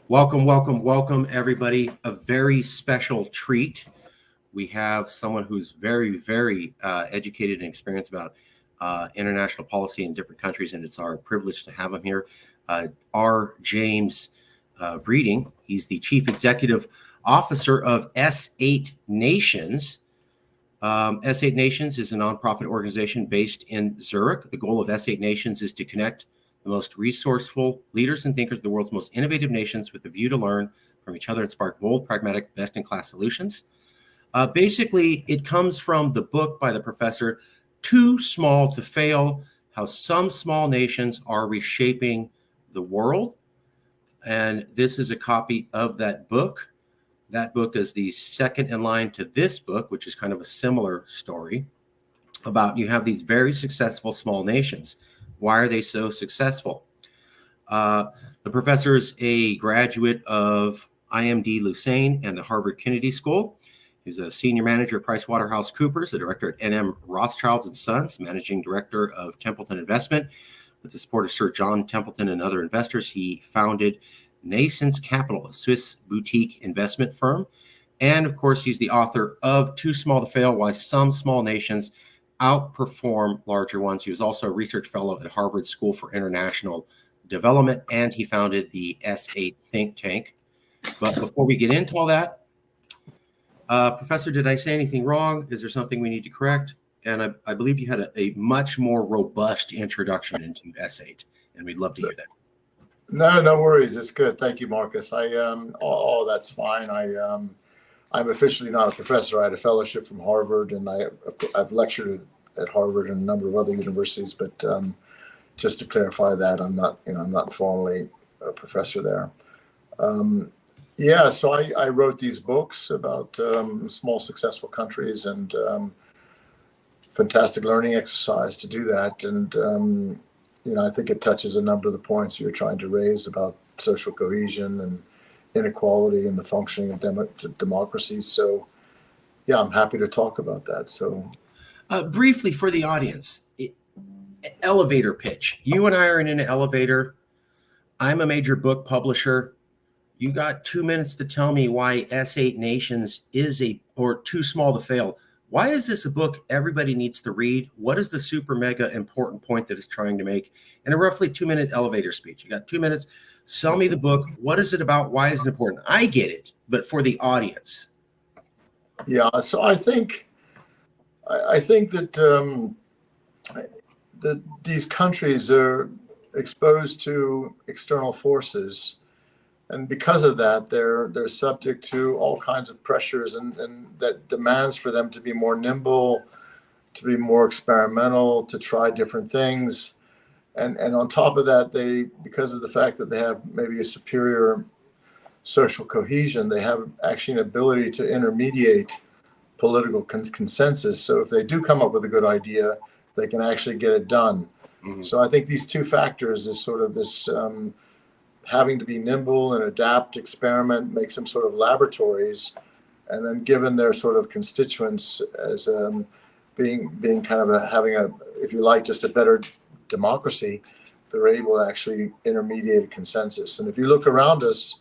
Welcome, welcome, welcome, everybody. A very special treat. We have someone who's very educated and experienced about international policy in different countries, and it's our privilege to have him here. R. James Breiding. He's the Chief Executive Officer of S8 Nations. S8 Nations is a nonprofit organization based in Zurich. The goal of S8 Nations is to connect the most resourceful leaders and thinkers of the world's most innovative nations with a view to learn from each other and spark bold, pragmatic, best-in-class solutions. Basically, it comes from the book by the professor, Too Small to Fail, How Some Small Nations Are Reshaping the World. And this is a copy of that book. That book is the second in line to this book, which is kind of a similar story about you have these very successful small nations. Why are they so successful? The professor is a graduate of IMD Lucerne and the Harvard Kennedy School. He's a senior manager at PricewaterhouseCoopers, the director at NM Rothschild & Sons, managing director of Templeton Investment. With the support of Sir John Templeton and other investors, he founded Nascence Capital, a Swiss boutique investment firm. And of course, he's the author of Too Small to Fail, Why Some Small Nations Outperform Larger Ones. He was also a research fellow at Harvard School for International Development, and he founded the S8 think tank. But before we get into all that, Professor, did I say anything wrong? Is there something we need to correct? And I believe you had a much more robust introduction into S8, and we'd love to hear that. No worries. It's good. Thank you, Marcus. That's fine. I'm officially not a professor. I had a fellowship from Harvard, and I've lectured at Harvard and a number of other universities. But just to clarify that, I'm not formally a professor there. So I wrote these books about small, successful countries, and fantastic learning exercise to do that. And I think it touches a number of the points you're trying to raise about social cohesion and inequality and the functioning of democracy. So, yeah, I'm happy to talk about that. So, briefly for the audience, elevator pitch. You and I are in an elevator. I'm a major book publisher. You got 2 minutes to tell me why S8 Nations is too small to fail. Why is this a book everybody needs to read? What is the super mega important point that it's trying to make in a roughly 2-minute elevator speech? You got 2 minutes. Sell me the book. What is it about? Why is it important? I get it, but for the audience. Yeah, so I think that these countries are exposed to external forces, and because of that, they're subject to all kinds of pressures, and that demands for them to be more nimble, to be more experimental, to try different things. And on top of that, because of the fact that they have maybe a superior social cohesion, they have actually an ability to intermediate political consensus. So if they do come up with a good idea, they can actually get it done. Mm-hmm. So I think these two factors is sort of this having to be nimble and adapt, experiment, make some sort of laboratories, and then given their sort of constituents as being kind of having if you like, just a better democracy, they're able to actually intermediate a consensus. And if you look around us,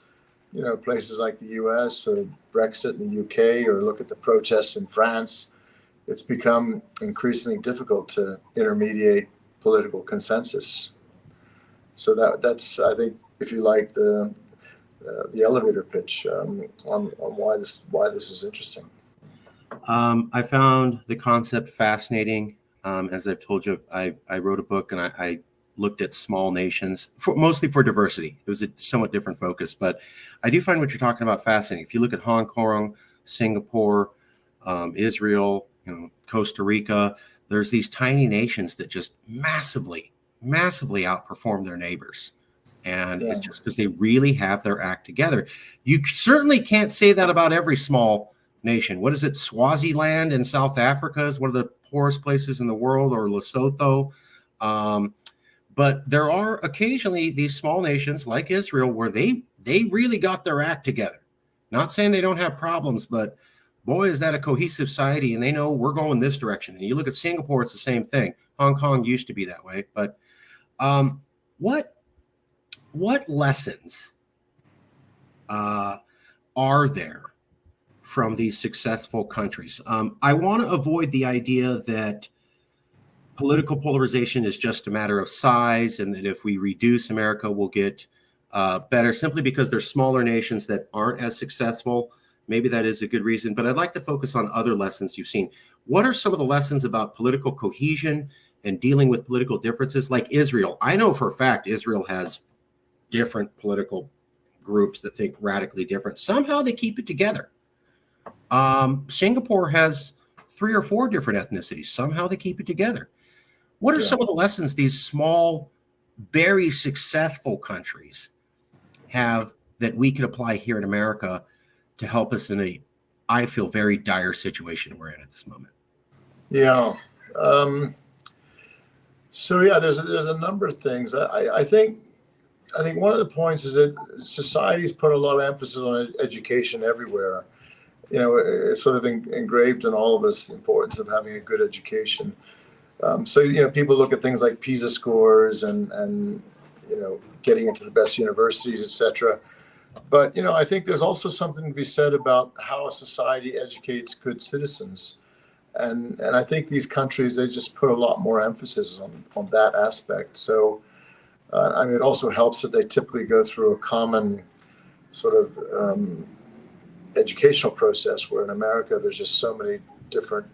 places like the US or Brexit in the UK, or look at the protests in France, it's become increasingly difficult to intermediate political consensus. So that's, I think, if you like, the elevator pitch on why this is interesting. I found the concept fascinating. As I've told you, I wrote a book and I looked at small nations, mostly for diversity. It was a somewhat different focus, but I do find what you're talking about fascinating. If you look at Hong Kong, Singapore, Israel, Costa Rica, there's these tiny nations that just massively outperform their neighbors. And It's just because they really have their act together. You certainly can't say that about every small nation. What is it? Swaziland in South Africa is one of the poorest places in the world, or Lesotho. But there are occasionally these small nations like Israel where they really got their act together. Not saying they don't have problems, but boy, is that a cohesive society, and they know we're going this direction. And you look at Singapore, it's the same thing. Hong Kong used to be that way. But what lessons uh, are there from these successful countries? I want to avoid the idea that political polarization is just a matter of size, and that if we reduce America, we'll get better, simply because there's smaller nations that aren't as successful. Maybe that is a good reason, but I'd like to focus on other lessons you've seen. What are some of the lessons about political cohesion and dealing with political differences, like Israel? I know for a fact Israel has different political groups that think radically different. Somehow they keep it together. Singapore has 3 or 4 different ethnicities. Somehow they keep it together. What are Yeah. some of the lessons these small, very successful countries have that we can apply here in America to help us in a, I feel, very dire situation we're in at this moment? Yeah. Um, so yeah, there's a number of things. I think one of the points is that society's put a lot of emphasis on education everywhere. You know, it's sort of engraved in all of us the importance of having a good education. So you know, people look at things like PISA scores and you know, getting into the best universities, etc. But you know, I think there's also something to be said about how a society educates good citizens, and I think these countries, they just put a lot more emphasis on that aspect. So I mean, it also helps that they typically go through a common sort of educational process, where in America there's just so many different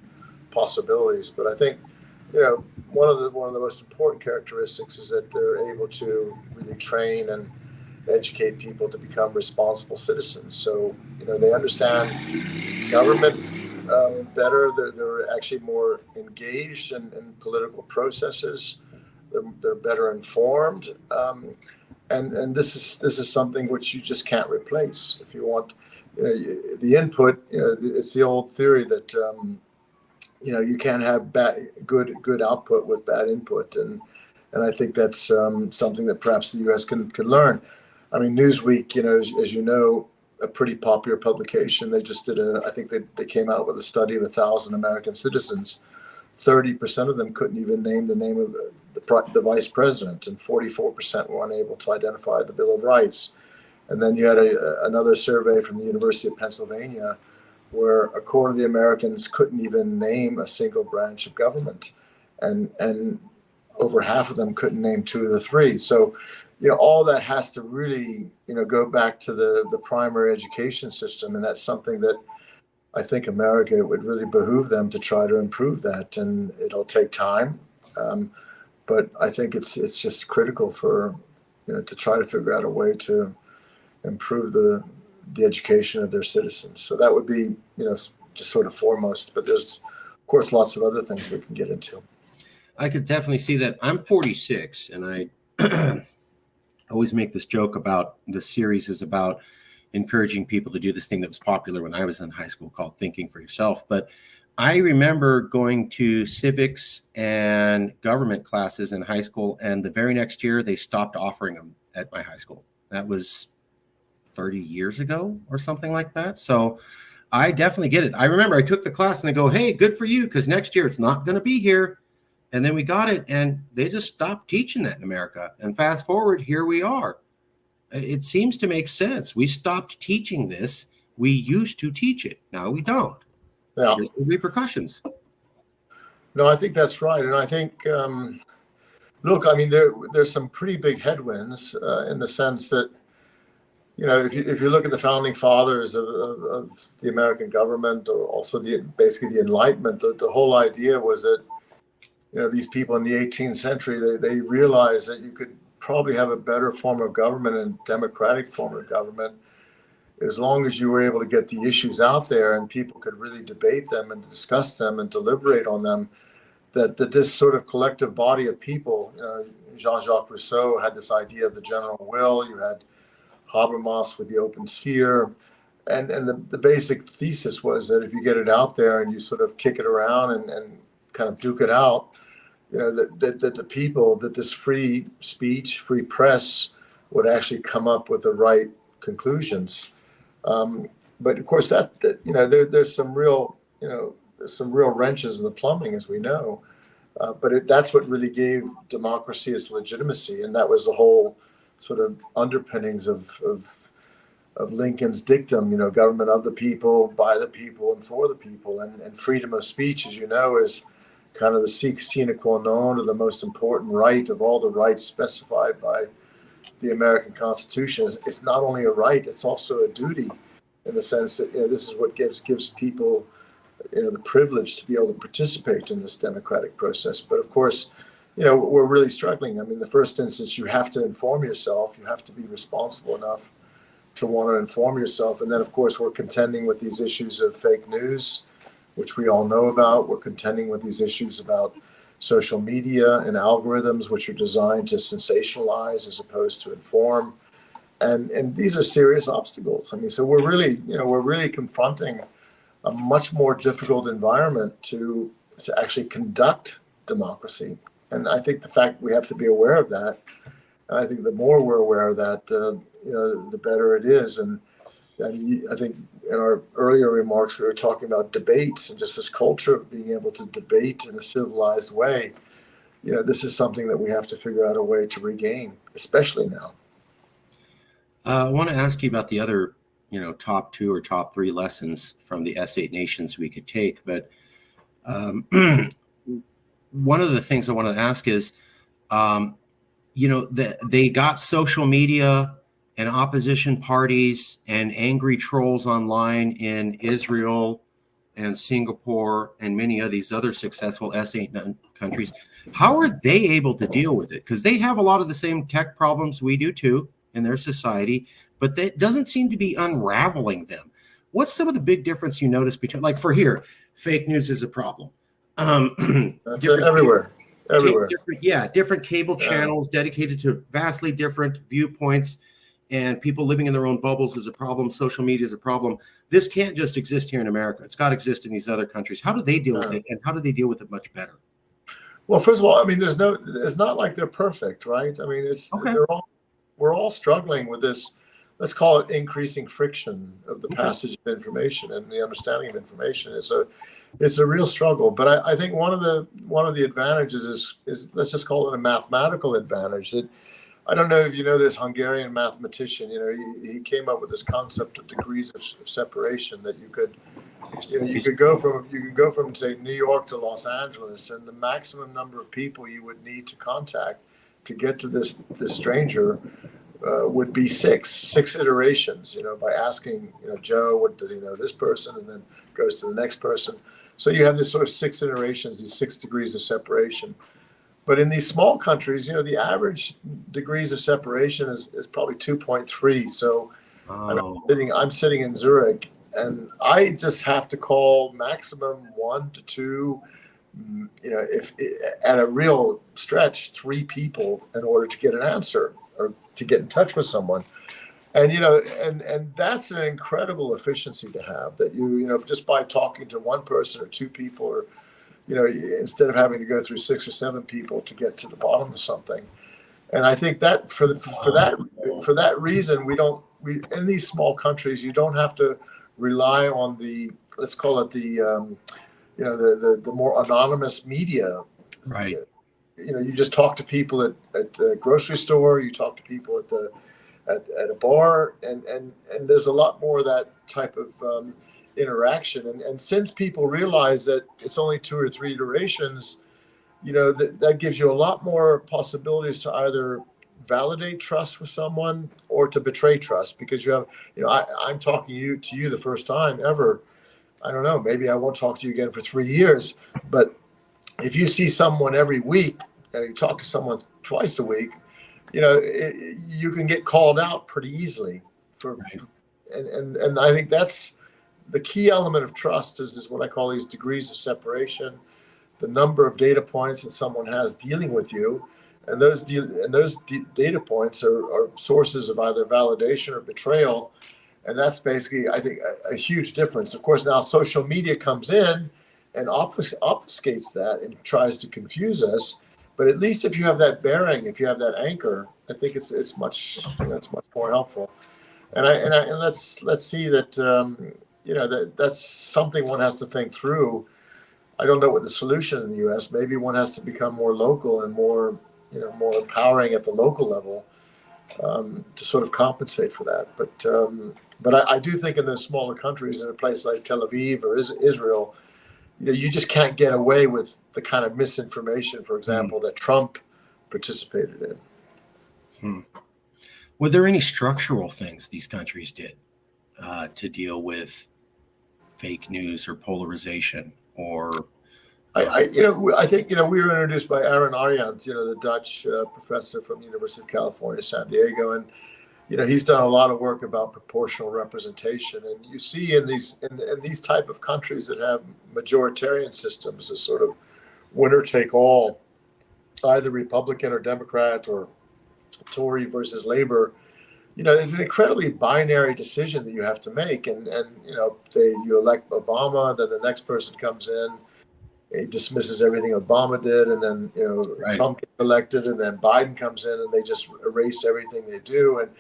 possibilities. But I think, you know, one of the most important characteristics is that they're able to really train and educate people to become responsible citizens. So you know, they understand government better. They're actually more engaged in political processes. They're better informed, and this is something which you just can't replace. If you want, you know, the input. You know, it's the old theory that you know, you can't have good output with bad input, and I think that's something that perhaps the U.S. can learn. I mean, Newsweek, you know, as you know, a pretty popular publication. They just did I think they came out with a study of 1,000 American citizens. 30% of them couldn't even name the name of the vice president, and 44% were unable to identify the Bill of Rights. And then you had another survey from the University of Pennsylvania, where a quarter of the Americans couldn't even name a single branch of government, and over half of them couldn't name 2 of the 3. So, you know, all that has to really, you know, go back to the primary education system, and that's something that I think America, it would really behoove them to try to improve that, and it'll take time. But I think it's just critical for, you know, to try to figure out a way to improve the education of their citizens. So that would be, you know, just sort of foremost. But there's, of course, lots of other things we can get into. I could definitely see that. I'm 46, and I always make this joke about this series is about encouraging people to do this thing that was popular when I was in high school called thinking for yourself. But I remember going to civics and government classes in high school, and the very next year they stopped offering them at my high school. That was 30 years ago or something like that. So I definitely get it. I remember I took the class and I go, hey, good for you, because next year it's not going to be here. And then we got it, and they just stopped teaching that in America. And fast forward, here we are. It seems to make sense. We stopped teaching this. We used to teach it. Now we don't. Yeah. Here's the repercussions. No, I think that's right. And I think, look, I mean, there's some pretty big headwinds in the sense that, you know, if you look at the founding fathers of the American government, or also basically the Enlightenment, the whole idea was that, you know, these people in the 18th century, they realized that you could probably have a better form of government and democratic form of government as long as you were able to get the issues out there and people could really debate them and discuss them and deliberate on them. That this sort of collective body of people, you know, Jean-Jacques Rousseau had this idea of the general will. You had Habermas with the open sphere. And the basic thesis was that if you get it out there and you sort of kick it around and kind of duke it out, you know, that the people, that this free speech, free press would actually come up with the right conclusions. But of course, that you know, there's some real, you know, there's some real wrenches in the plumbing, as we know. But that's what really gave democracy its legitimacy, and that was the whole sort of underpinnings of of Lincoln's dictum, government of the people, by the people, and for the people. And freedom of speech, as you know, is kind of the sine qua non, or the most important right of all the rights specified by the American Constitution. It's not only a right, it's also a duty, in the sense that this is what gives people the privilege to be able to participate in this democratic process. But of course, we're really struggling. I mean, in the first instance, you have to inform yourself. You have to be responsible enough to want to inform yourself. And then, of course, we're contending with these issues of fake news, which we all know about. We're contending with these issues about social media and algorithms, which are designed to sensationalize as opposed to inform. And these are serious obstacles. I mean, so we're really confronting a much more difficult environment to actually conduct democracy. And I think the fact we have to be aware of that, and I think the more we're aware of that, the better it is. And I think in our earlier remarks, we were talking about debates and just this culture of being able to debate in a civilized way. This is something that we have to figure out a way to regain, especially now. I want to ask you about the other, top 2 or top 3 lessons from the S8 nations we could take. But one of the things I want to ask is, they got social media and opposition parties and angry trolls online in Israel and Singapore and many of these other successful S8 countries. How are they able to deal with it? Because they have a lot of the same tech problems we do too in their society, but that doesn't seem to be unraveling them. What's some of the big difference you notice between, like for here, fake news is a problem. Everywhere. Different cable channels dedicated to vastly different viewpoints, and people living in their own bubbles is a problem. Social media is a problem. This can't just exist here in America. It's got to exist in these other countries. How do they deal with it, and how do they deal with it much better? Well, first of all, I mean, it's not like they're perfect, right? I mean, okay. We're all struggling with this, let's call it increasing friction of the passage of information and the understanding of information. It's a real struggle. But I think one of the advantages is let's just call it a mathematical advantage. That I don't know if you know this Hungarian mathematician. He came up with this concept of degrees of separation, that you could go from say New York to Los Angeles, and the maximum number of people you would need to contact to get to this stranger would be six iterations. By asking Joe, what does he know this person, and then goes to the next person. So you have this sort of 6 iterations, these 6 degrees of separation. But in these small countries, the average degrees of separation is probably 2.3. So I'm sitting in Zurich, and I just have to call maximum 1 to 2, if at a real stretch, 3 people in order to get an answer or to get in touch with someone. And and that's an incredible efficiency to have, that you just by talking to one person or 2 people, or instead of having to go through 6 or 7 people to get to the bottom of something. And I think that for that reason, we in these small countries, you don't have to rely on the, let's call it the more anonymous media. Right. You just talk to people at the grocery store, you talk to people at a bar, and there's a lot more of that type of interaction. And since people realize that it's only 2 or 3 iterations, that gives you a lot more possibilities to either validate trust with someone or to betray trust, because you have, I'm talking to you the first time ever. I don't know, maybe I won't talk to you again for 3 years, but if you see someone every week and you talk to someone twice a week, you can get called out pretty easily and I think that's the key element of trust, is what I call these degrees of separation, the number of data points that someone has dealing with you. And those data points are sources of either validation or betrayal. And that's basically, I think, a huge difference. Of course, now social media comes in and obfuscates that and tries to confuse us. But at least if you have that bearing, if you have that anchor, I think it's much more helpful. And let's see that that's something one has to think through. I don't know what the solution in the U.S. Maybe one has to become more local and more empowering at the local level to sort of compensate for that. But But I do think in the smaller countries, in a place like Tel Aviv or Israel, you just can't get away with the kind of misinformation, for Hmm. example, that Trump participated in. Hmm. Were there any structural things these countries did to deal with fake news or polarization or I think, we were introduced by Aaron Aryans, the Dutch professor from the University of California, San Diego, and he's done a lot of work about proportional representation. And you see in these type of countries that have majoritarian systems, a sort of winner take all, either Republican or Democrat or Tory versus Labor. It's an incredibly binary decision that you have to make, and you elect Obama, then the next person comes in, he dismisses everything Obama did, and then right? Trump gets elected, and then Biden comes in, and they just erase everything they do. And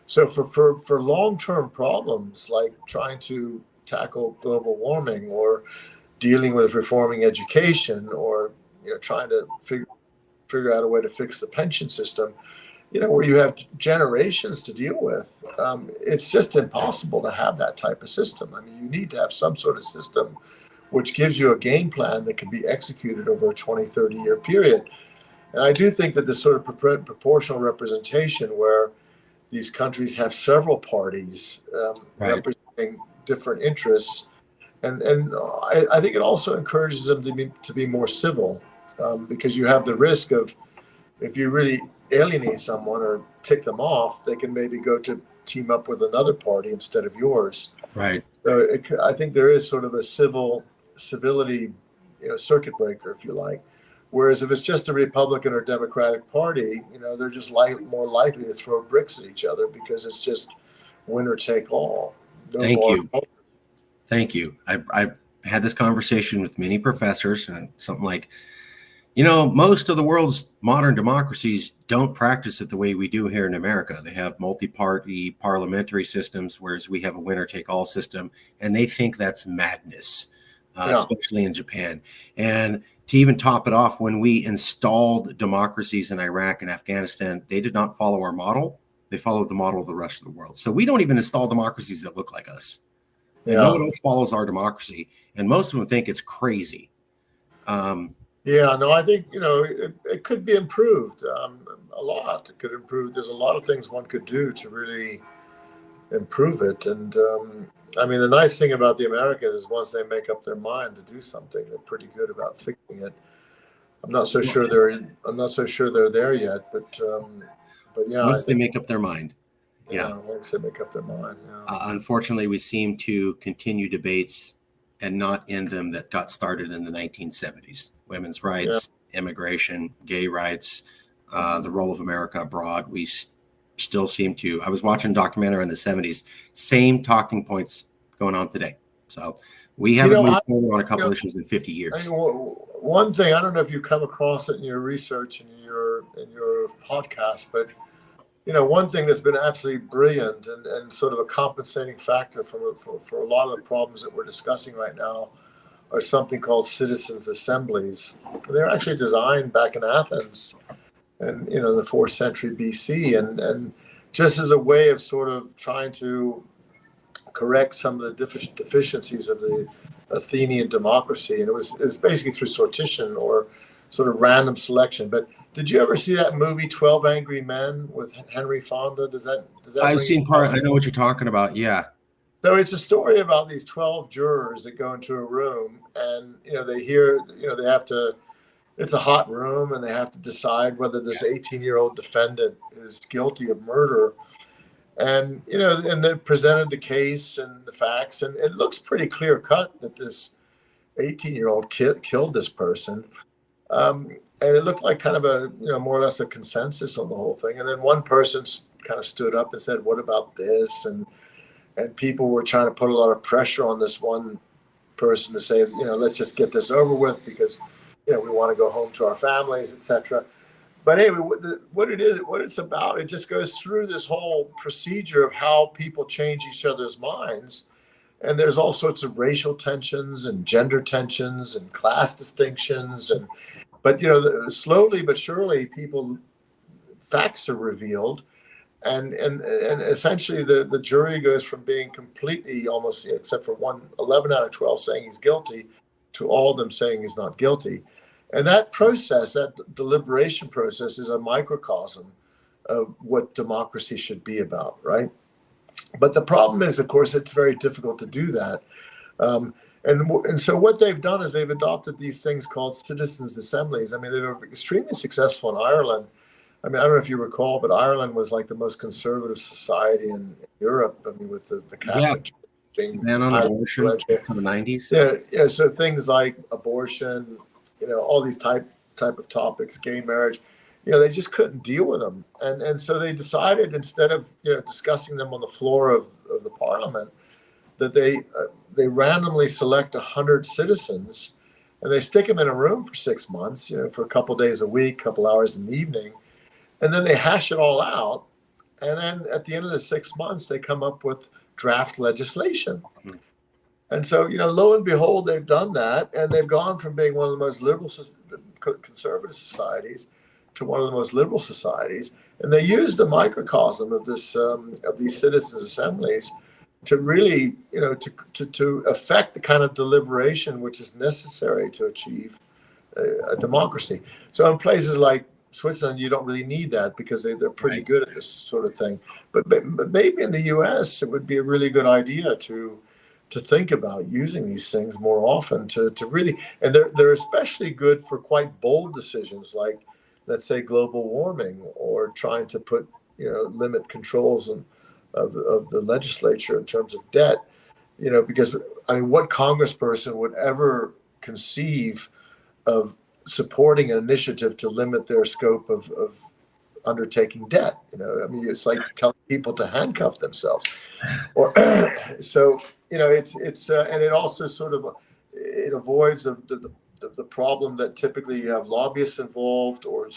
so for long-term problems like trying to tackle global warming or dealing with reforming education or trying to figure out a way to fix the pension system, where you have generations to deal with, it's just impossible to have that type of system. I mean, you need to have some sort of system which gives you a game plan that can be executed over a 20, 30-year period. And I do think that this sort of proportional representation where these countries have several parties Right. representing different interests, and I think it also encourages them to be more civil, because you have the risk of, if you really alienate someone or tick them off, they can maybe go to team up with another party instead of yours. Right. So I think there is sort of a civility, circuit breaker, if you like. Whereas if it's just a Republican or Democratic Party, they're just more likely to throw bricks at each other because it's just winner take all. No Thank more. you. Thank you. I've had this conversation with many professors, and something like, most of the world's modern democracies don't practice it the way we do here in America. They have multi-party parliamentary systems, whereas we have a winner-take-all system, and they think that's madness, Yeah. especially in Japan. And to even top it off, when we installed democracies in Iraq and Afghanistan, they did not follow our model. They followed the model of the rest of the world. So we don't even install democracies that look like us. And no Yeah. one else follows our democracy. And most of them think it's crazy. Yeah, no, I think it could be improved a lot. It could improve. There's a lot of things one could do to really improve it. And I mean, the nice thing about the Americans is once they make up their mind to do something, they're pretty good about fixing it. I'm not so sure they're there yet, but yeah, I Once they think make up their mind. Yeah. once they make up their mind. Yeah. Unfortunately, we seem to continue debates and not end them that got started in the 1970s. Women's Yeah. rights, immigration, gay rights, the role of America abroad. We still seem to. I was watching a documentary in the 70s, same talking points going on today. So we haven't moved forward on a couple issues in 50 years. I mean, one thing, I don't know if you come across it in your research and in your podcast, but one thing that's been absolutely brilliant and sort of a compensating factor for a lot of the problems that we're discussing right now are something called citizens' assemblies. They're actually designed back in Athens and the 4th century BC, and just as a way of sort of trying to correct some of the deficiencies of the Athenian democracy. And it was basically through sortition or sort of random selection. But did you ever see that movie 12 Angry Men with Henry Fonda? Does that I've seen part. I know what you're talking about. Yeah. So it's a story about these 12 jurors that go into a room, and they hear they have to. It's a hot room, and they have to decide whether this 18-year-old defendant is guilty of murder. And and they presented the case and the facts, and it looks pretty clear cut that this 18-year-old killed this person. And it looked like kind of a more or less a consensus on the whole thing. And then one person kind of stood up and said, "What about this?" And people were trying to put a lot of pressure on this one person to say, let's just get this over with because we want to go home to our families, etc. But anyway, what it's about, it just goes through this whole procedure of how people change each other's minds. And there's all sorts of racial tensions and gender tensions and class distinctions. But slowly but surely, facts are revealed. And essentially the jury goes from being completely almost, except for 11 out of 12 saying he's guilty, to all of them saying he's not guilty. And that process, that deliberation process, is a microcosm of what democracy should be about, right? But the problem is, of course, it's very difficult to do that. And so what they've done is they've adopted these things called citizens' assemblies. I mean, they were extremely successful in Ireland. I mean, I don't know if you recall, but Ireland was like the most conservative society in Europe. I mean, with the Catholic Church being ban on abortion in the 90s. Yeah. So things like abortion, all these type of topics, gay marriage, they just couldn't deal with them, and so they decided, instead of discussing them on the floor of the parliament, that they randomly select 100 citizens, and they stick them in a room for 6 months, for a couple days a week, couple hours in the evening. And then they hash it all out. And then at the end of the 6 months, they come up with draft legislation. And so, lo and behold, they've done that. And they've gone from being one of the most liberal, conservative societies to one of the most liberal societies. And they use the microcosm of these citizens' assemblies to really, to affect the kind of deliberation which is necessary to achieve a democracy. So in places like Switzerland, you don't really need that because they're pretty good at this sort of thing. But maybe in the U.S., it would be a really good idea to think about using these things more often to really, and they're especially good for quite bold decisions like, let's say, global warming, or trying to put limit controls of the legislature in terms of debt. Because I mean, what congressperson would ever conceive of supporting an initiative to limit their scope of undertaking debt? I mean, it's like telling people to handcuff themselves. Or so it's and it also sort of it avoids the problem that typically you have lobbyists involved, or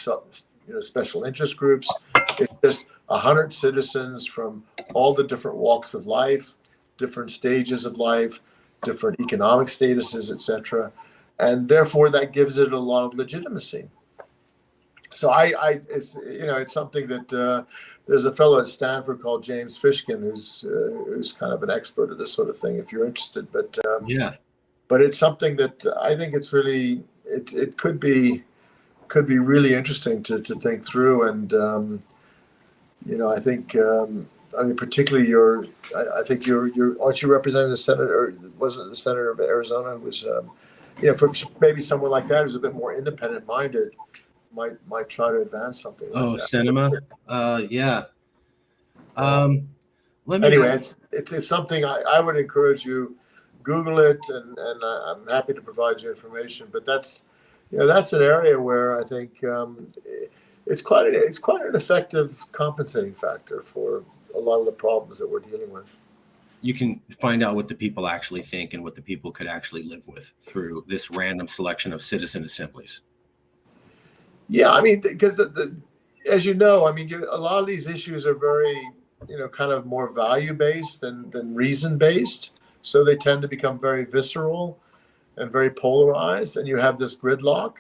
special interest groups. It's just 100 citizens from all the different walks of life, different stages of life, different economic statuses, etc. And therefore that gives it a lot of legitimacy. So it's something that there's a fellow at Stanford called James Fishkin who's kind of an expert of this sort of thing, if you're interested. But but it's something that I think it's really it could be really interesting to think through. And I think I mean, particularly I think aren't you representing the senator, or wasn't it the senator of Arizona who was for maybe someone like that who's a bit more independent minded might try to advance something like that. Sinema. Yeah. Anyway, it's something I would encourage you, Google it, and I'm happy to provide you information. But that's an area where I think it's quite an effective compensating factor for a lot of the problems that we're dealing with. You can find out what the people actually think and what the people could actually live with through this random selection of citizen assemblies. Yeah, I mean, because as you know, I mean, a lot of these issues are very, kind of more value-based than reason-based. So they tend to become very visceral and very polarized, and you have this gridlock.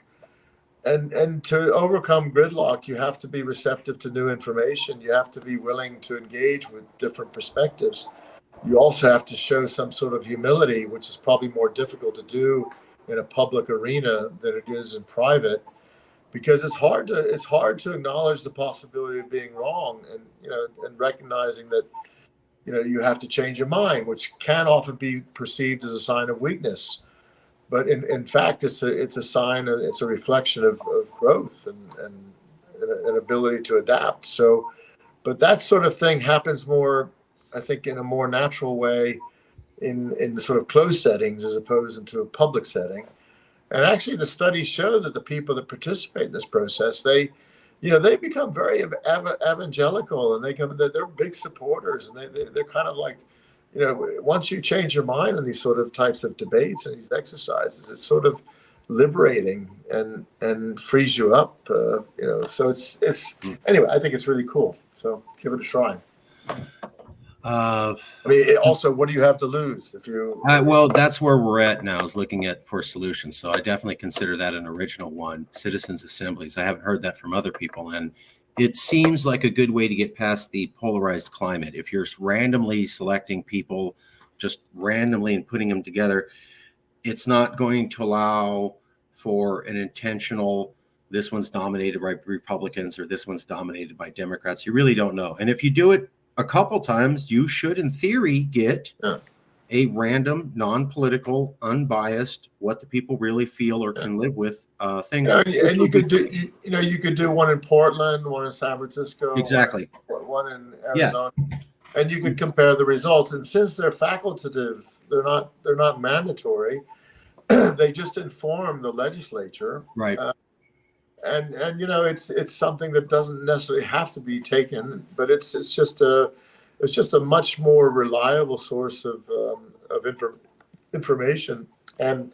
And to overcome gridlock, you have to be receptive to new information. You have to be willing to engage with different perspectives. You also have to show some sort of humility, which is probably more difficult to do in a public arena than it is in private, because it's hard to acknowledge the possibility of being wrong, and recognizing that you have to change your mind, which can often be perceived as a sign of weakness. But in fact, it's a sign, it's a reflection of growth and an ability to adapt. So, but that sort of thing happens more, I think, in a more natural way in the sort of closed settings as opposed into a public setting. And actually, the studies show that the people that participate in this process, they become very evangelical, and they're big supporters, and they're kind of like, once you change your mind on these sort of types of debates and these exercises, it's sort of liberating and frees you up. So it's anyway. I think it's really cool. So give it a try. I mean, also, what do you have to lose if you? Well, that's where we're at now, is looking for solutions. So I definitely consider that an original one, citizens' assemblies. I haven't heard that from other people, and it seems like a good way to get past the polarized climate. If you're randomly selecting people, just randomly and putting them together, it's not going to allow for an intentional, this one's dominated by Republicans or this one's dominated by Democrats. You really don't know. And if you do it a couple times, you should, in theory, get a random, non-political, unbiased, what the people really feel or can live with thing. And you could do, you could do one in Portland, one in San Francisco, Exactly, one in Arizona, and you could compare the results. And since they're facultative, they're not mandatory. They just inform the legislature, right? And it's something that doesn't necessarily have to be taken, but it's just a much more reliable source of information. And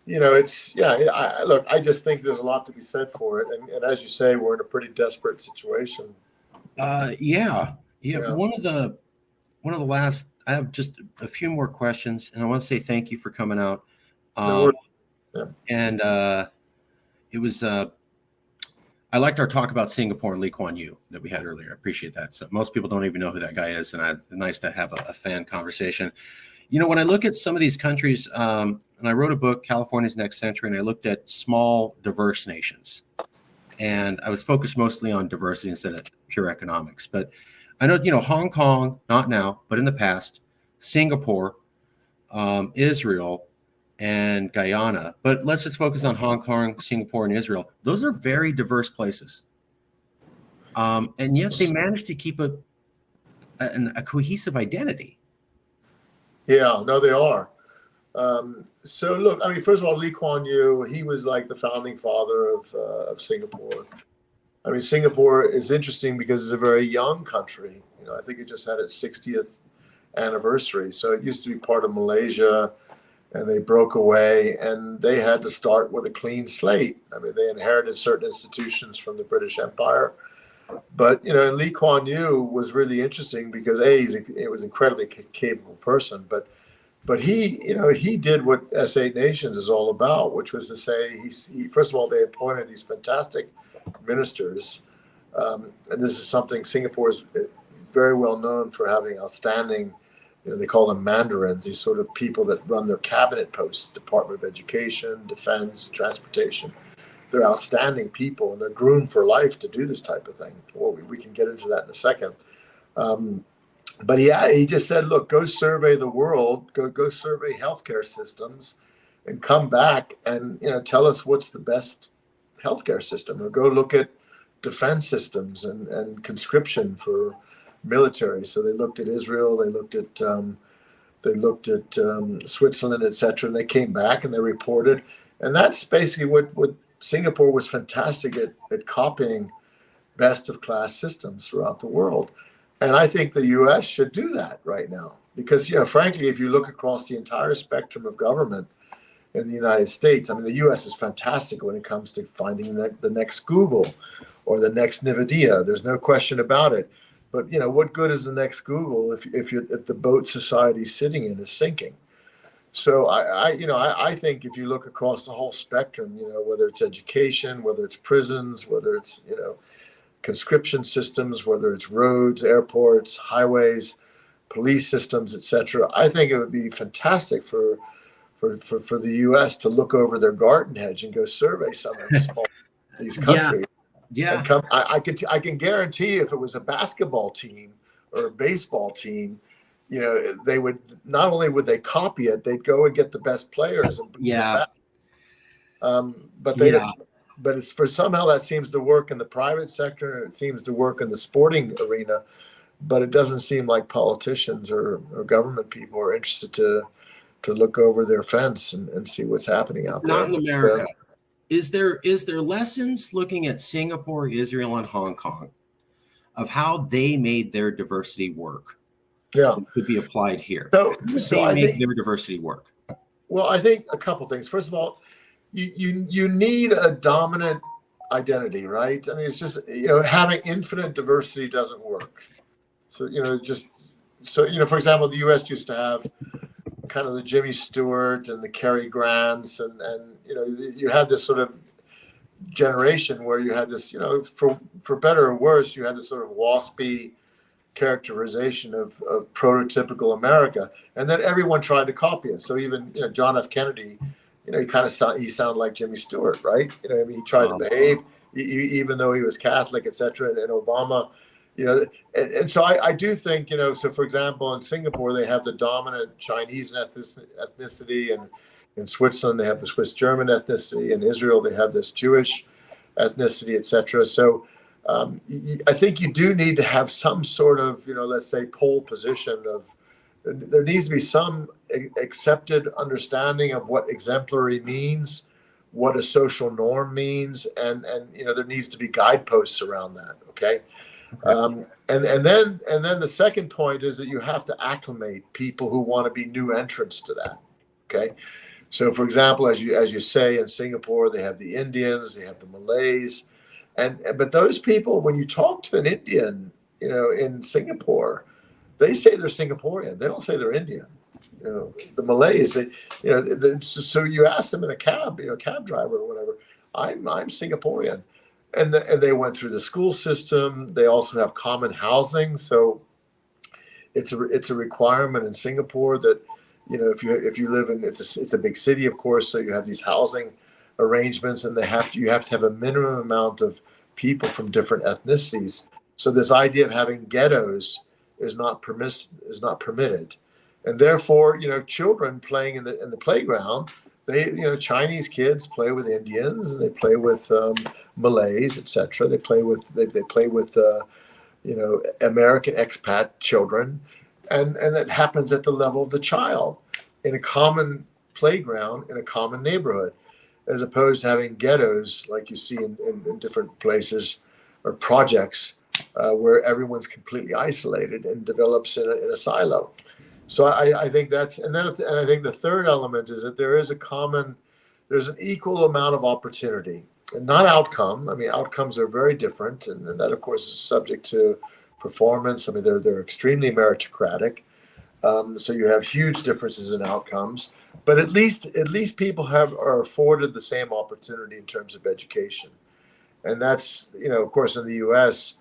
I just think there's a lot to be said for it. And as you say, we're in a pretty desperate situation. Yeah. One of the last, I have just a few more questions, and I want to say thank you for coming out. And it was I liked our talk about Singapore and Lee Kuan Yew that we had earlier. I appreciate that. So most people don't even know who that guy is, and it's nice to have a fan conversation. When I look at some of these countries, and I wrote a book, California's Next Century, and I looked at small, diverse nations. And I was focused mostly on diversity instead of pure economics. But I know, Hong Kong, not now, but in the past, Singapore, Israel, and Guyana. But let's just focus on Hong Kong, Singapore, and Israel. Those are very diverse places. And yet they managed to keep a cohesive identity. Yeah, no, they are. So look, I mean, first of all, Lee Kuan Yew, he was like the founding father of Singapore. I mean, Singapore is interesting because it's a very young country. I think it just had its 60th anniversary. So it used to be part of Malaysia, and they broke away, and they had to start with a clean slate. I mean, they inherited certain institutions from the British Empire. But, Lee Kuan Yew was really interesting because he was an incredibly capable person, but he did what S8 Nations is all about, which was to say, he first of all, they appointed these fantastic ministers. And this is something Singapore is very well known for having outstanding, they call them mandarins, these sort of people that run their cabinet posts, Department of Education, Defense, Transportation. They're outstanding people, and they're groomed for life to do this type of thing. Well, we can get into that in a second. But he just said, look, go survey the world, go survey healthcare systems, and come back and tell us what's the best healthcare system, or go look at defense systems and conscription for military. So they looked at Israel, they looked at Switzerland, etc. And they came back and they reported, and that's basically what Singapore was fantastic at copying best of class systems throughout the world. And I think the U.S. should do that right now because, frankly, if you look across the entire spectrum of government in the United States, I mean, the U.S. is fantastic when it comes to finding the next Google or the next NVIDIA. There's no question about it. But, what good is the next Google if the boat society is sitting in is sinking? So I think if you look across the whole spectrum, whether it's education, whether it's prisons, whether it's, conscription systems, whether it's roads, airports, highways, police systems, etc., I think it would be fantastic for the U.S. to look over their garden hedge and go survey some of these countries. Yeah. And I can guarantee if it was a basketball team or a baseball team, they would not only would they copy it, they'd go and get the best players. And but they don't. But it's for somehow that seems to work in the private sector, and it seems to work in the sporting arena, but it doesn't seem like politicians or government people are interested to look over their fence and see what's happening out there. Not in America. Is there lessons looking at Singapore, Israel, and Hong Kong of how they made their diversity work? Yeah, that could be applied here. So I think their diversity work. Well, I think a couple things. First of all, you need a dominant identity, right? I mean, it's just having infinite diversity doesn't work. So for example, the U.S. used to have kind of the Jimmy Stewart and the Cary Grants, and you had this sort of generation where you had this, for better or worse, you had this sort of waspy characterization of prototypical America, and then everyone tried to copy it. So even John F. Kennedy, he sounded like Jimmy Stewart, right? I mean, he tried to behave, even though he was Catholic, etc. And Obama, and so I do think, so for example, in Singapore they have the dominant Chinese ethnicity, and in Switzerland they have the Swiss German ethnicity, in Israel they have this Jewish ethnicity, etc. So I think you do need to have some sort of, let's say, pole position of, there needs to be some accepted understanding of what exemplary means, what a social norm means, and there needs to be guideposts around that. Okay. And then the second point is that you have to acclimate people who want to be new entrants to that. Okay. So, for example, as you say, in Singapore, they have the Indians, they have the Malays, but those people, when you talk to an Indian, in Singapore, they say they're Singaporean. They don't say they're Indian. The Malays, so you ask them in a cab, cab driver or whatever, I'm Singaporean, and they went through the school system. They also have common housing, so it's a requirement in Singapore that if you live in, it's a big city, of course, so you have these housing arrangements, and you have to have a minimum amount of people from different ethnicities. So this idea of having ghettos is not permitted, and therefore children playing in the playground, Chinese kids play with Indians, and they play with Malays, etc. They play with American expat children, and that happens at the level of the child in a common playground in a common neighborhood, as opposed to having ghettos like you see in different places or projects where everyone's completely isolated and develops in a silo. So I think and I think the third element is that there's an equal amount of opportunity and not outcome. I mean, outcomes are very different, and that of course is subject to performance. I mean, they're extremely meritocratic. So you have huge differences in outcomes, but at least people are afforded the same opportunity in terms of education, and that's of course in the U.S.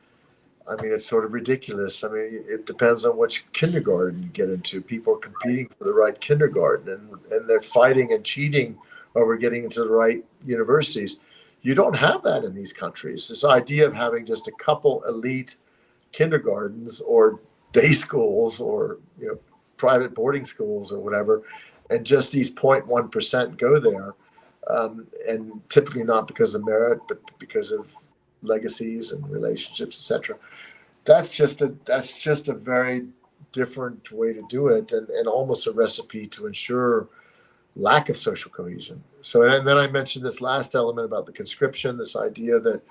I mean, it's sort of ridiculous. I mean, it depends on which kindergarten you get into. People are competing for the right kindergarten, and they're fighting and cheating over getting into the right universities. You don't have that in these countries. This idea of having just a couple elite kindergartens or day schools or private boarding schools or whatever, and just these 0.1% go there, and typically not because of merit, but because of legacies and relationships, etc. That's just a very different way to do it, and almost a recipe to ensure lack of social cohesion. So, and then I mentioned this last element about the conscription, this idea that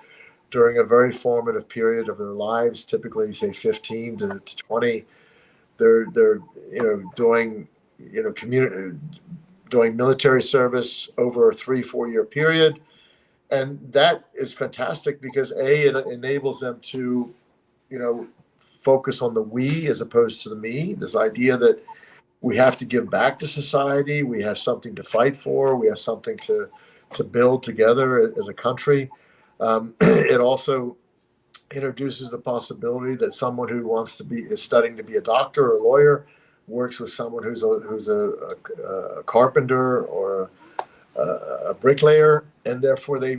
during a very formative period of their lives, typically say 15 to 20, they're doing doing military service over a 3-4 year period. And that is fantastic because it enables them to, focus on the we as opposed to the me. This idea that we have to give back to society, we have something to fight for, we have something to build together as a country. It also introduces the possibility that someone who is studying to be a doctor or a lawyer works with someone who's a carpenter or a bricklayer, and therefore they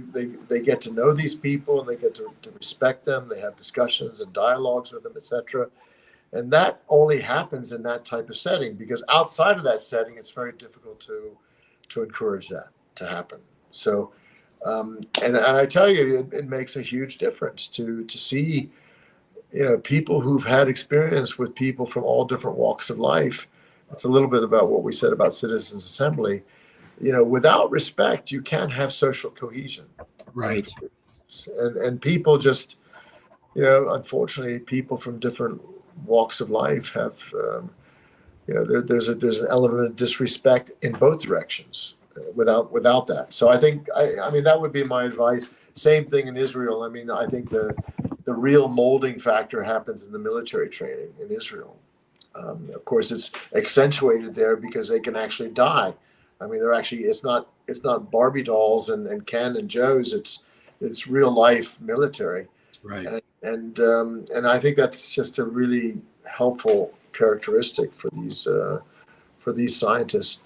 get to know these people, and they get to respect them. They have discussions and dialogues with them, etc. And that only happens in that type of setting, because outside of that setting, it's very difficult to encourage that to happen. So, and I tell you, it makes a huge difference to see, people who've had experience with people from all different walks of life. It's a little bit about what we said about Citizens Assembly. Without respect, you can't have social cohesion. Right. And people just, unfortunately, people from different walks of life have, there's an element of disrespect in both directions without that. So I think, I mean, that would be my advice. Same thing in Israel. I mean, I think the real molding factor happens in the military training in Israel. Of course, it's accentuated there because they can actually die. I mean, it's not Barbie dolls and Ken and Joes. it's real life military. Right. And I think that's just a really helpful characteristic for these scientists.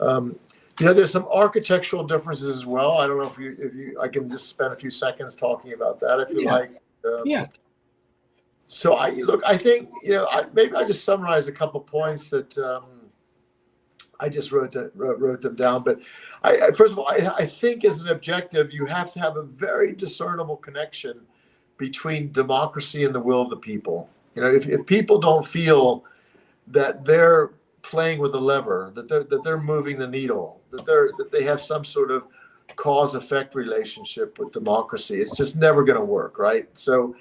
Um, there's some architectural differences as well. I don't know if I can just spend a few seconds talking about that if you Yeah. like. Yeah. So I think maybe I just summarize a couple points that I just wrote them down. But first of all, I think as an objective, you have to have a very discernible connection between democracy and the will of the people. If people don't feel that they're playing with a lever, that they're moving the needle, that they have some sort of cause effect relationship with democracy, it's just never going to work, right? So,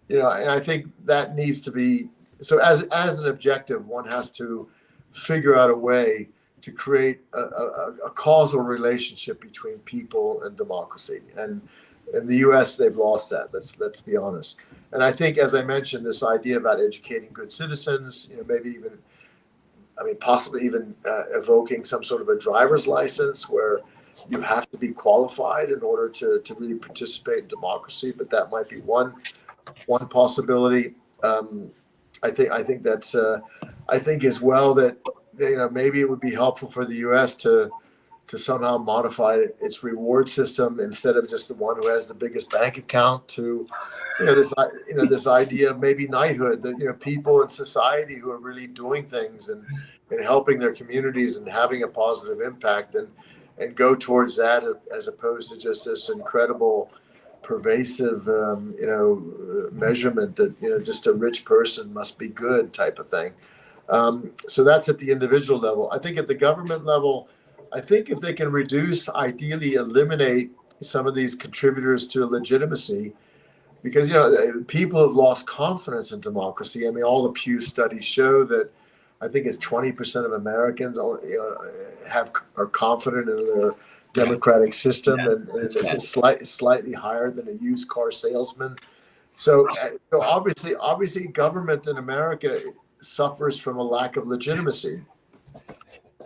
and I think that needs to be so. As an objective, one has to figure out a way to create a causal relationship between people and democracy. And in the U.S., they've lost that. Let's be honest. And I think, as I mentioned, this idea about educating good citizens, maybe even, possibly even evoking some sort of a driver's license where you have to be qualified in order to really participate in democracy. But that might be one possibility. I think that's I think as well that maybe it would be helpful for the U.S. to somehow modify its reward system instead of just the one who has the biggest bank account to this idea of maybe knighthood, that people in society who are really doing things and helping their communities and having a positive impact and go towards that as opposed to just this incredible pervasive measurement that just a rich person must be good type of thing. So that's at the individual level. I think at the government level, I think if they can ideally eliminate some of these contributors to legitimacy, because people have lost confidence in democracy. All the Pew studies show that I think it's 20% of Americans are confident in their democratic system, and it's slightly higher than a used car salesman. So obviously, government in America suffers from a lack of legitimacy.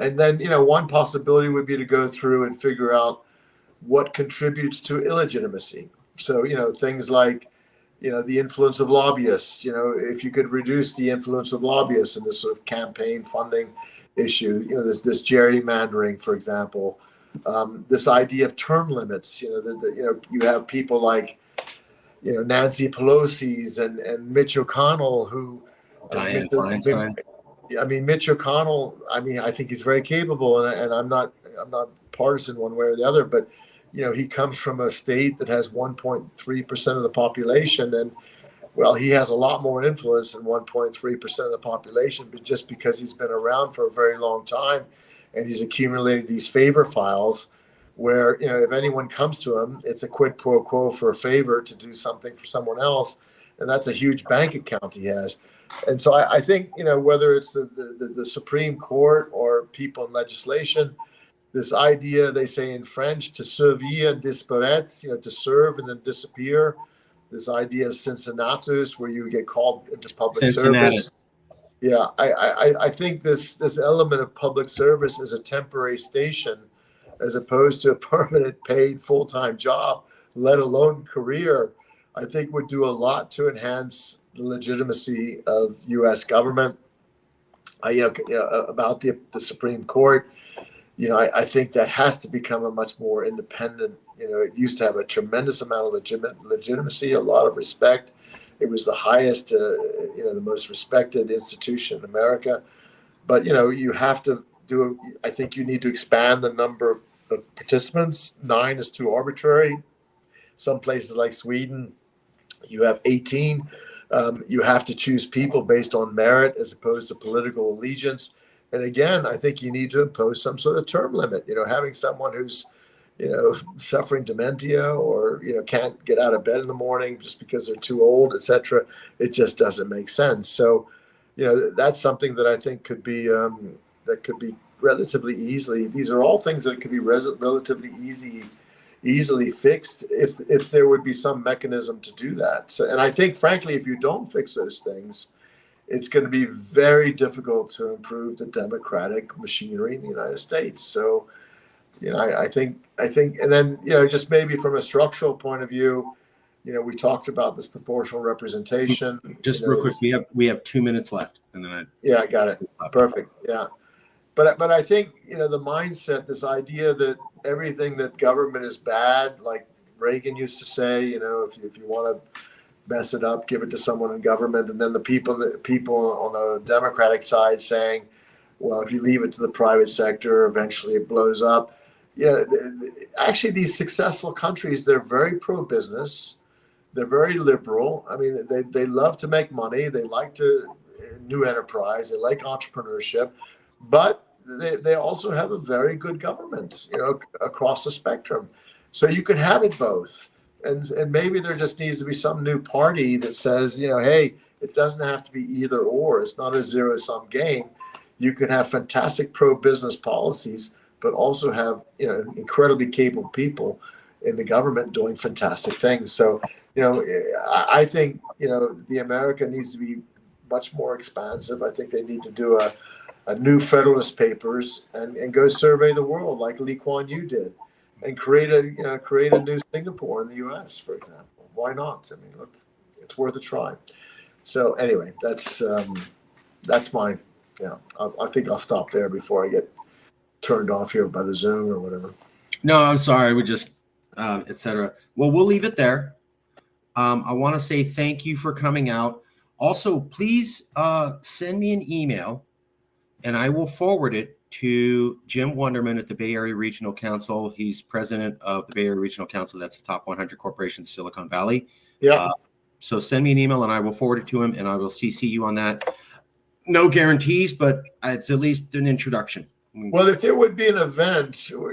And then, one possibility would be to go through and figure out what contributes to illegitimacy. So, things like, the influence of lobbyists, if you could reduce the influence of lobbyists in this sort of campaign funding issue, this gerrymandering, for example, this idea of term limits, you have people like, Nancy Pelosi's and Mitch McConnell who, Dianne Feinstein. Mitch McConnell, I think he's very capable, and I'm not partisan one way or the other, but he comes from a state that has 1.3% of the population, and he has a lot more influence than 1.3% of the population, but just because he's been around for a very long time, and he's accumulated these favor files, where if anyone comes to him, it's a quid pro quo for a favor to do something for someone else, and that's a huge bank account he has. And so I think, whether it's the Supreme Court or people in legislation, this idea, they say in French, to servir and disparaître, to serve and then disappear. This idea of Cincinnatus, where you get called into public service. Yeah, I think this element of public service is a temporary station as opposed to a permanent paid full-time job, let alone career, I think would do a lot to enhance the legitimacy of U.S. government. About the Supreme Court, I think that has to become a much more independent. It used to have a tremendous amount of legitimacy, a lot of respect. It was the highest, the most respected institution in America. But you have to do. I think you need to expand the number of participants. 9 is too arbitrary. Some places like Sweden, you have 18. You have to choose people based on merit as opposed to political allegiance. And again, I think you need to impose some sort of term limit. Having someone who's, suffering dementia or, can't get out of bed in the morning just because they're too old, etc. It just doesn't make sense. So, that's something that I think could be relatively easily. These are all things that could be relatively easily fixed if there would be some mechanism to do that. So, and I think, frankly, if you don't fix those things, it's going to be very difficult to improve the democratic machinery in the United States. So, I think, and then, just maybe from a structural point of view, we talked about this proportional representation. Just real quick, we have 2 minutes left, and then yeah, I got it. Perfect. Yeah. But I think, the mindset, this idea that everything that government is bad, like Reagan used to say, if you want to mess it up, give it to someone in government. And then the people on the Democratic side saying, well, if you leave it to the private sector, eventually it blows up. Actually, these successful countries, they're very pro-business. They're very liberal. I mean, they love to make money. They like to new enterprise. They like entrepreneurship, but they also have a very good government, across the spectrum. So you could have it both. And maybe there just needs to be some new party that says, hey, it doesn't have to be either or. It's not a zero-sum game. You can have fantastic pro-business policies, but also have, incredibly capable people in the government doing fantastic things. So, I think, the America needs to be much more expansive. I think they need to do a new Federalist Papers and go survey the world like Lee Kuan Yew did, and create a new Singapore in the U.S., for example. Why not? I mean, look, it's worth a try. So anyway, that's my, I think I'll stop there before I get turned off here by the Zoom or whatever. No, I'm sorry. We just, etc. Well, we'll leave it there. I want to say thank you for coming out. Also, please send me an email, and I will forward it to Jim Wonderman at the Bay Area Regional Council. He's president of the Bay Area Regional Council. That's the top 100 corporations in Silicon Valley. Yeah. So send me an email, and I will forward it to him, and I will CC you on that. No guarantees, but it's at least an introduction. Well, if there would be an event, where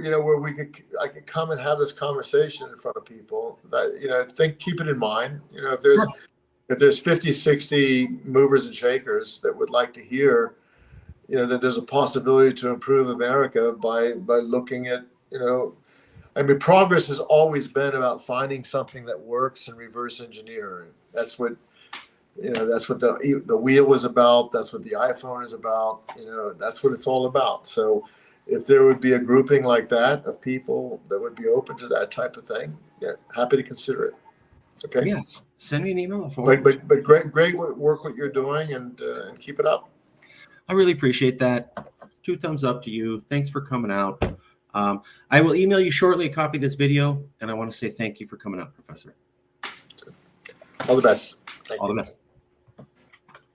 I could come and have this conversation in front of people, that, keep it in mind. If there's 50, 60 movers and shakers that would like to hear, that there's a possibility to improve America by looking at, progress has always been about finding something that works and reverse engineering. That's what the wheel was about. That's what the iPhone is about. That's what it's all about. So if there would be a grouping like that of people that would be open to that type of thing, yeah, happy to consider it. Okay. Yes. Send me an email. But great work what you're doing, and keep it up. I really appreciate that. 2 thumbs up to you. Thanks for coming out. I will email you shortly a copy of this video, and I want to say thank you for coming out, Professor. All the best. All the best.